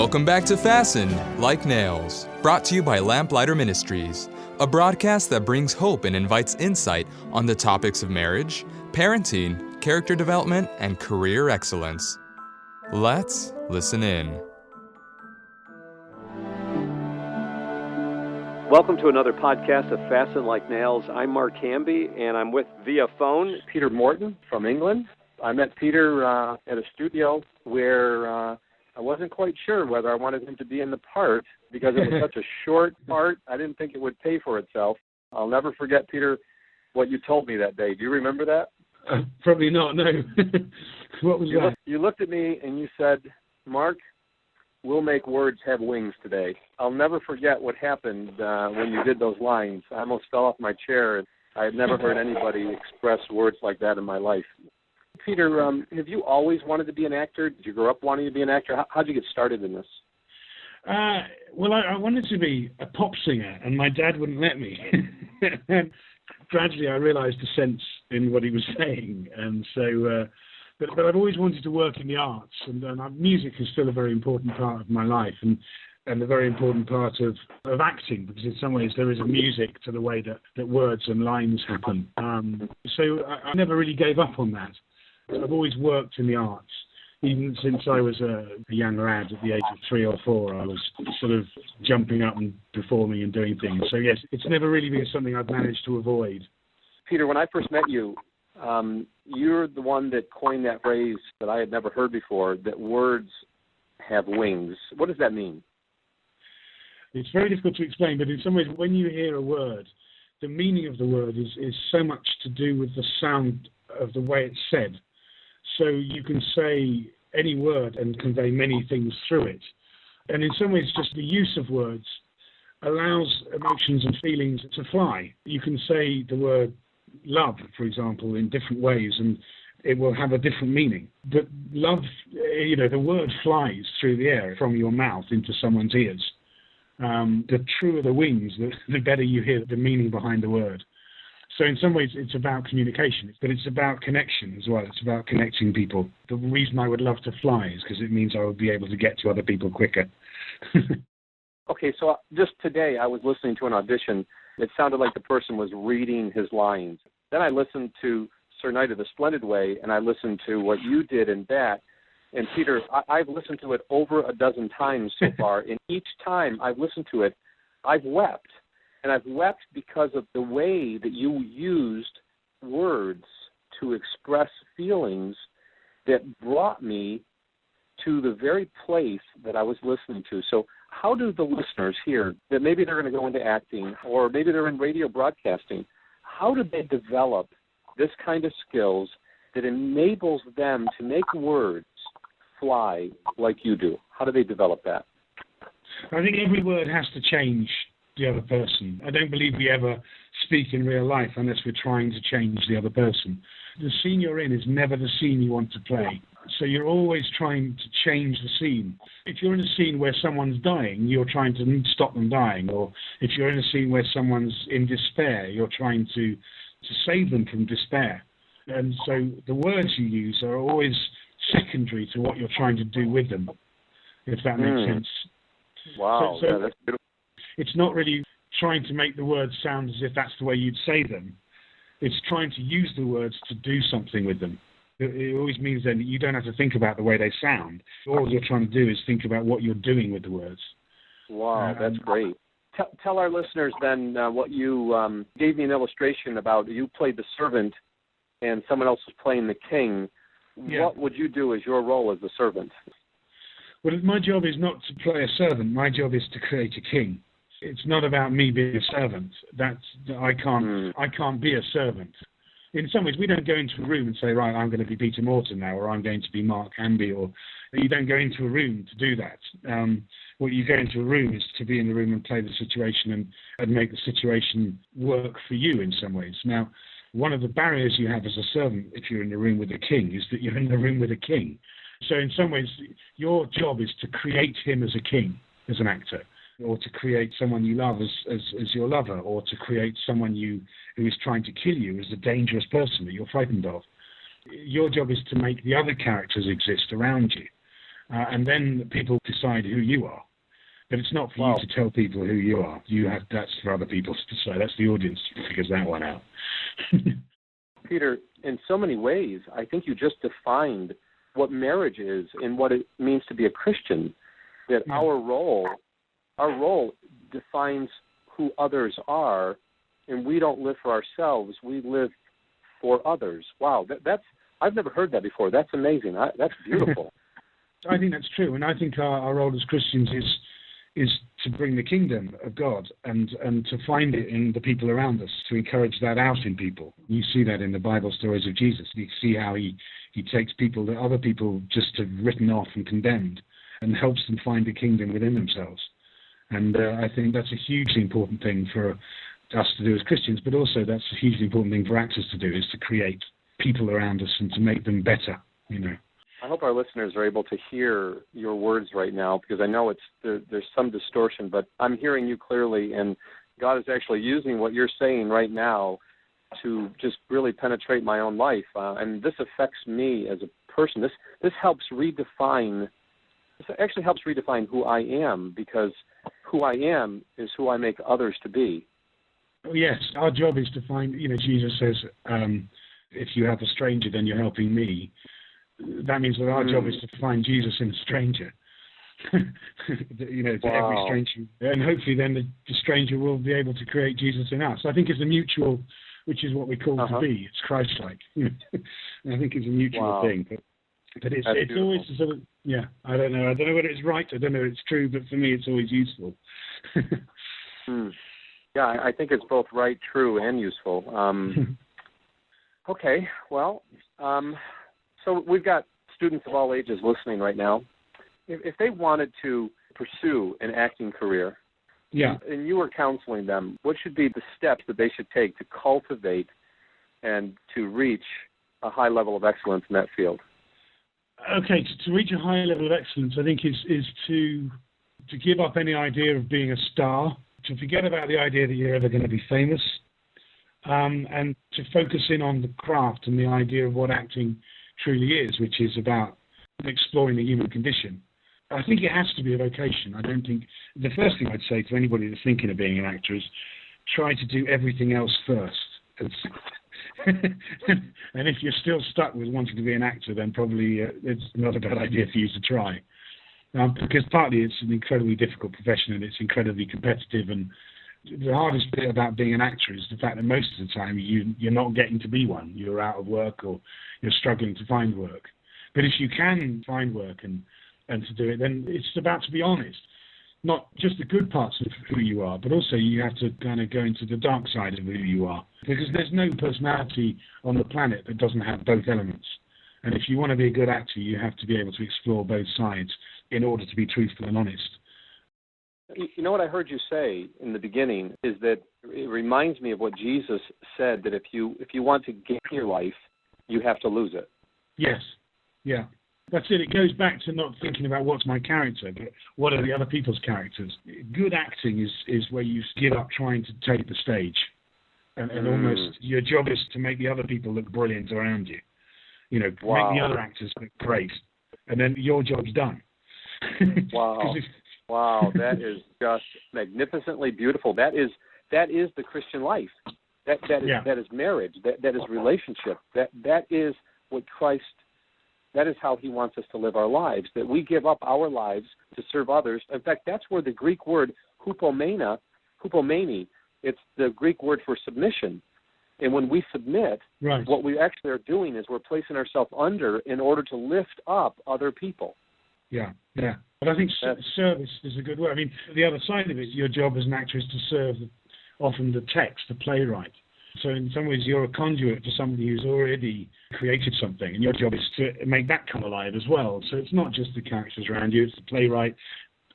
Welcome back to Fasten Like Nails, brought to you by Lamplighter Ministries, a broadcast that brings hope and invites insight on the topics of marriage, parenting, character development, and career excellence. Let's listen in. Welcome to another podcast of Fasten Like Nails. I'm Mark Hamby, and I'm with, via phone, Peter Moreton from England. I met Peter at a studio where I wasn't quite sure whether I wanted him to be in the part because it was such a short part. I didn't think it would pay for itself. I'll never forget, Peter, what you told me that day. Do you remember that? Probably not, no. What was that? You looked at me and you said, Mark, we'll make words have wings today. I'll never forget what happened when you did those lines. I almost fell off my chair. I had never heard anybody express words like that in my life. Peter, have you always wanted to be an actor? Did you grow up wanting to be an actor? How did you get started in this? Well, I wanted to be a pop singer, and my dad wouldn't let me. And gradually I realized the sense in what he was saying. And so, but I've always wanted to work in the arts, and music is still a very important part of my life, and a very important part of acting, because in some ways there is a music to the way that words and lines happen. So I never really gave up on that. I've always worked in the arts. Even since I was a young lad at the age of 3 or 4, I was sort of jumping up and performing and doing things. So yes, it's never really been something I've managed to avoid. Peter, when I first met you, you're the one that coined that phrase that I had never heard before, that words have wings. What does that mean? It's very difficult to explain, but in some ways, when you hear a word, the meaning of the word is so much to do with the sound of the way it's said. So you can say any word and convey many things through it. And in some ways, just the use of words allows emotions and feelings to fly. You can say the word love, for example, in different ways, and it will have a different meaning. But love, the word flies through the air from your mouth into someone's ears. The truer the wings, the better you hear the meaning behind the word. So in some ways, it's about communication, but it's about connection as well. It's about connecting people. The reason I would love to fly is because it means I would be able to get to other people quicker. Okay, so just today I was listening to an audition. It sounded like the person was reading his lines. Then I listened to Sir Knight of the Splendid Way, and I listened to what you did in that. And Peter, I've listened to it over a dozen times so far, and each time I've listened to it, I've wept. And I've wept because of the way that you used words to express feelings that brought me to the very place that I was listening to. So how do the listeners here, that maybe they're going to go into acting, or maybe they're in radio broadcasting, how do they develop this kind of skills that enables them to make words fly like you do? How do they develop that? I think every word has to change the other person. I don't believe we ever speak in real life unless we're trying to change the other person. The scene you're in is never the scene you want to play. So you're always trying to change the scene. If you're in a scene where someone's dying, you're trying to stop them dying. Or if you're in a scene where someone's in despair, you're trying to save them from despair. And so the words you use are always secondary to what you're trying to do with them, if that makes sense. Wow, so that's beautiful. It's not really trying to make the words sound as if that's the way you'd say them. It's trying to use the words to do something with them. It always means then that you don't have to think about the way they sound. All you're trying to do is think about what you're doing with the words. Wow, that's great. Tell our listeners then what you gave me an illustration about. You played the servant and someone else was playing the king. Yeah. What would you do as your role as the servant? Well, my job is not to play a servant. My job is to create a king. It's not about me being a servant. I can't be a servant. In some ways, we don't go into a room and say, right, I'm going to be Peter Moreton now, or I'm going to be Mark Hamby, or you don't go into a room to do that. What you go into a room is to be in the room and play the situation and make the situation work for you in some ways. Now, one of the barriers you have as a servant, if you're in the room with a king, is that you're in the room with a king. So in some ways, your job is to create him as a king, as an actor, or to create someone you love as your lover, or to create someone who is trying to kill you as a dangerous person that you're frightened of. Your job is to make the other characters exist around you. and then people decide who you are. But it's not for Wow. you to tell people who you are. That's for other people to decide. That's the audience who figures that one out. Peter, in so many ways, I think you just defined what marriage is and what it means to be a Christian. That Yeah. our role defines who others are, and we don't live for ourselves. We live for others. Wow, that's I've never heard that before. That's amazing. That's beautiful. I think that's true, and I think our role as Christians is to bring the kingdom of God and to find it in the people around us, to encourage that out in people. You see that in the Bible stories of Jesus. You see how he takes people that other people just have written off and condemned and helps them find the kingdom within themselves. And I think that's a hugely important thing for us to do as Christians, but also that's a hugely important thing for actors to do, is to create people around us and to make them better, you know. I hope our listeners are able to hear your words right now, because I know there's some distortion, but I'm hearing you clearly, and God is actually using what you're saying right now to just really penetrate my own life. And this affects me as a person. This helps redefine. This actually helps redefine who I am, because who I am is who I make others to be. Oh, yes, our job is to find, Jesus says, if you help a stranger, then you're helping me. That means that our job is to find Jesus in a stranger, to every stranger. And hopefully then the stranger will be able to create Jesus in us. I think it's a mutual, which is what we call to be. It's Christ-like. And I think it's a mutual thing. But it's always sort of, I don't know whether it's right, I don't know if it's true, but for me it's always useful. Yeah, I think it's both right, true, and useful. Okay, well, so we've got students of all ages listening right now. If they wanted to pursue an acting career, and you were counseling them, what should be the steps that they should take to cultivate and to reach a high level of excellence in that field? Okay, to reach a high level of excellence, I think is to give up any idea of being a star, to forget about the idea that you're ever going to be famous, and to focus in on the craft and the idea of what acting truly is, which is about exploring the human condition. I think it has to be a vocation. I don't think the first thing I'd say to anybody that's thinking of being an actor is try to do everything else first. And if you're still stuck with wanting to be an actor, then probably it's not a bad idea for you to try. Because partly it's an incredibly difficult profession and it's incredibly competitive, and the hardest bit about being an actor is the fact that most of the time you're not getting to be one. You're out of work or you're struggling to find work. But if you can find work and to do it, then it's about to be honest. Not just the good parts of who you are, but also you have to kind of go into the dark side of who you are. Because there's no personality on the planet that doesn't have both elements. And if you want to be a good actor, you have to be able to explore both sides in order to be truthful and honest. You know what I heard you say in the beginning is that it reminds me of what Jesus said, that if you want to gain your life, you have to lose it. Yes, yeah. That's it. It goes back to not thinking about what's my character, but what are the other people's characters. Good acting is where you give up trying to take the stage. And almost your job is to make the other people look brilliant around you. Make the other actors look great. And then your job's done. Wow. Wow, that is just magnificently beautiful. That is the Christian life. That is marriage. That is relationship. That is what Christ. That is how He wants us to live our lives. That we give up our lives to serve others. In fact, that's where the Greek word hupomene, it's the Greek word for submission. And when we submit, what we actually are doing is we're placing ourselves under in order to lift up other people. Yeah. But I think service is a good word. I mean, the other side of it, your job as an actor is to serve often the text, the playwright. So in some ways, you're a conduit for somebody who's already created something, and your job is to make that come alive as well. So it's not just the characters around you, it's the playwright.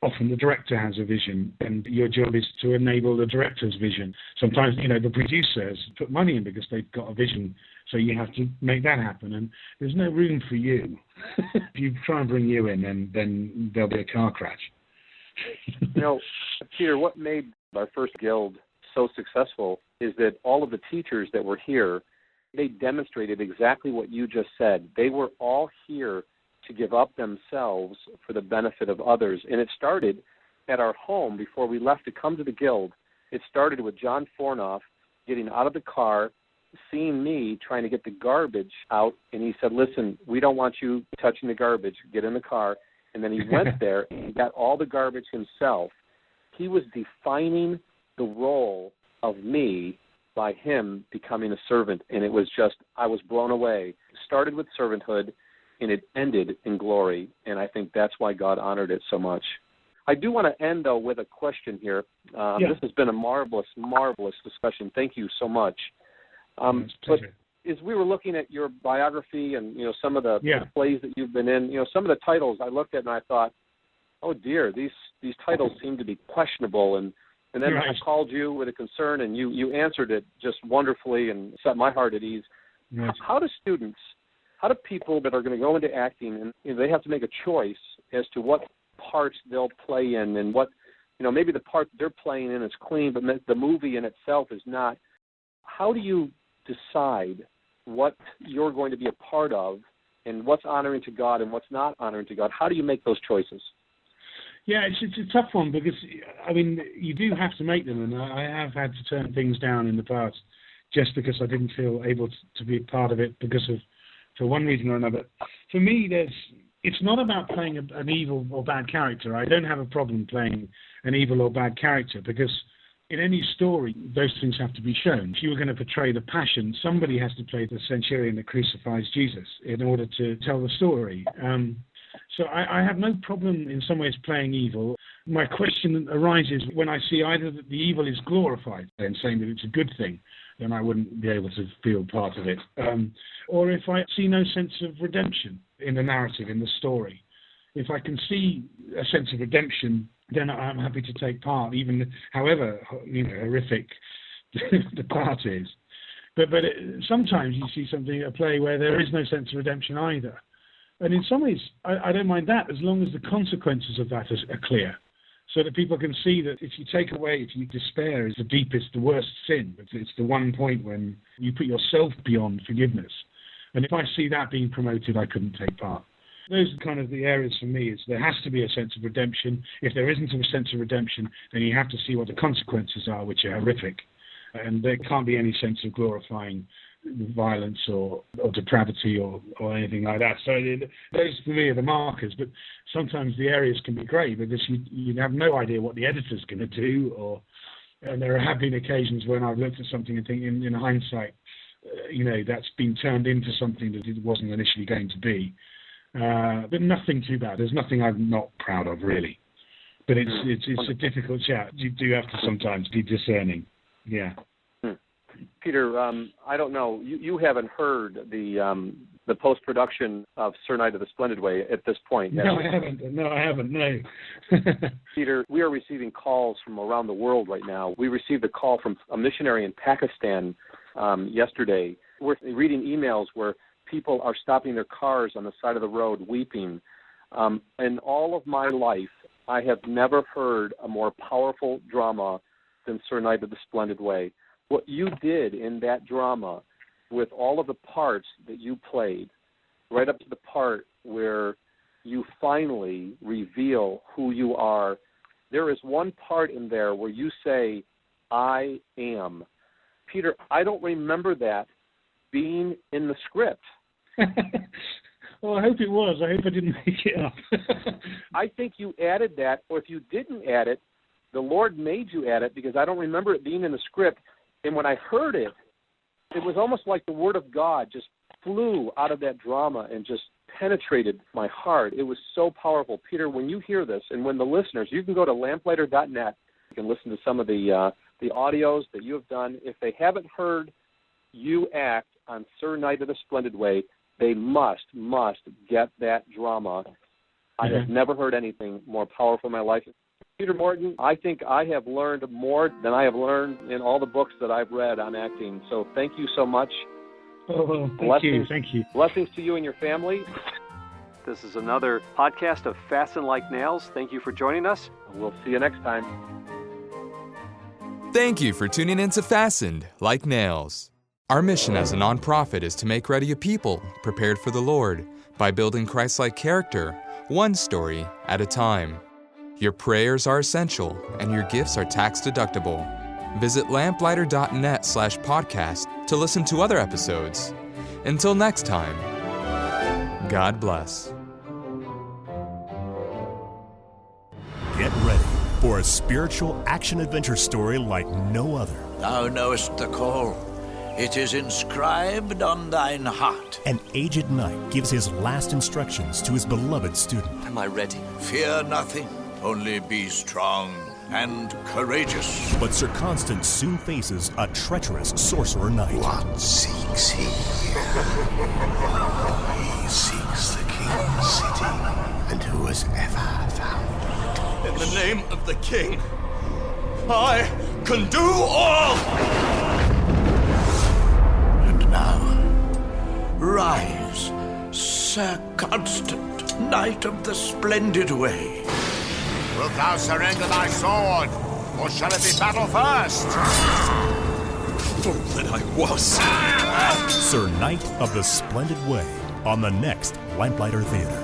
Often the director has a vision, and your job is to enable the director's vision. Sometimes, the producers put money in because they've got a vision, so you have to make that happen. And there's no room for you. If you try and bring you in, then there'll be a car crash. Peter, what made our first guild so successful is that all of the teachers that were here, they demonstrated exactly what you just said. They were all here to give up themselves for the benefit of others. And it started at our home before we left to come to the Guild. It started with John Fornoff getting out of the car, seeing me trying to get the garbage out, and he said, listen, we don't want you touching the garbage. Get in the car. And then he went there and got all the garbage himself. He was defining the role of me by him becoming a servant, and it was just, I was blown away. It started with servanthood, and it ended in glory, and I think that's why God honored it so much. I do want to end, though, with a question here. This has been a marvelous, marvelous discussion. Thank you so much. But as we were looking at your biography and, some of the plays that you've been in, some of the titles I looked at and I thought, oh, dear, these titles seem to be questionable. And then I called you with a concern, and you answered it just wonderfully and set my heart at ease. Right. How do people that are going to go into acting, and they have to make a choice as to what parts they'll play in, and what, maybe the part they're playing in is clean, but the movie in itself is not. How do you decide what you're going to be a part of and what's honoring to God and what's not honoring to God? How do you make those choices? Yeah, it's a tough one because, you do have to make them, and I have had to turn things down in the past just because I didn't feel able to be part of it for one reason or another. For me, it's not about playing an evil or bad character. I don't have a problem playing an evil or bad character because in any story, those things have to be shown. If you were going to portray the Passion, somebody has to play the centurion that crucifies Jesus in order to tell the story. So I have no problem in some ways playing evil. My question arises when I see either that the evil is glorified and saying that it's a good thing, then I wouldn't be able to feel part of it. Or if I see no sense of redemption in the narrative, in the story. If I can see a sense of redemption, then I'm happy to take part, even however horrific the part is. But sometimes you see a play where there is no sense of redemption either. And in some ways, I don't mind that as long as the consequences of that are clear, so that people can see that if you despair is the deepest, the worst sin. It's the one point when you put yourself beyond forgiveness. And if I see that being promoted, I couldn't take part. Those are kind of the areas for me. There has to be a sense of redemption. If there isn't a sense of redemption, then you have to see what the consequences are, which are horrific. And there can't be any sense of glorifying violence or depravity or anything like that. So those for me are the markers. But sometimes the areas can be grey because you have no idea what the editor's going to do. And there have been occasions when I've looked at something and think, in hindsight, that's been turned into something that it wasn't initially going to be. But nothing too bad. There's nothing I'm not proud of, really. But it's a difficult chat. You do have to sometimes be discerning. Yeah. Peter, I don't know. You haven't heard the post-production of Sir Knight of the Splendid Way at this point. No, I haven't. No. Peter, we are receiving calls from around the world right now. We received a call from a missionary in Pakistan yesterday. We're reading emails where people are stopping their cars on the side of the road weeping. In all of my life, I have never heard a more powerful drama than Sir Knight of the Splendid Way. What you did in that drama with all of the parts that you played, right up to the part where you finally reveal who you are, there is one part in there where you say, I am. Peter, I don't remember that being in the script. Well, I hope it was. I hope I didn't make it up. I think you added that, or if you didn't add it, the Lord made you add it, because I don't remember it being in the script. And when I heard it, it was almost like the Word of God just flew out of that drama and just penetrated my heart. It was so powerful. Peter, when you hear this, and when the listeners, you can go to lamplighter.net. You can listen to some of the audios that you have done. If they haven't heard you act on Sir Knight of the Splendid Way, they must get that drama. I have never heard anything more powerful in my life. Peter Moreton, I think I have learned more than I have learned in all the books that I've read on acting. So thank you so much. Oh, well, thank you. Blessings to you and your family. This is another podcast of Fasten Like Nails. Thank you for joining us. We'll see you next time. Thank you for tuning in to Fastened Like Nails. Our mission as a nonprofit is to make ready a people prepared for the Lord, by building Christ-like character, one story at a time. Your prayers are essential, and your gifts are tax-deductible. Visit lamplighter.net/podcast to listen to other episodes. Until next time, God bless. Get ready for a spiritual action-adventure story like no other. Thou knowest the call. It is inscribed on thine heart. An aged knight gives his last instructions to his beloved student. Am I ready? Fear nothing, only be strong and courageous. But Sir Constant soon faces a treacherous sorcerer knight. What seeks he here? He seeks the king's city, and who has ever found it? In the name of the king, I can do all! And now, rise, Sir Constant, Knight of the Splendid Way. Wilt thou surrender thy sword, or shall it be battle first? Fool that I was! Sir Knight of the Splendid Way on the next Lamplighter Theatre.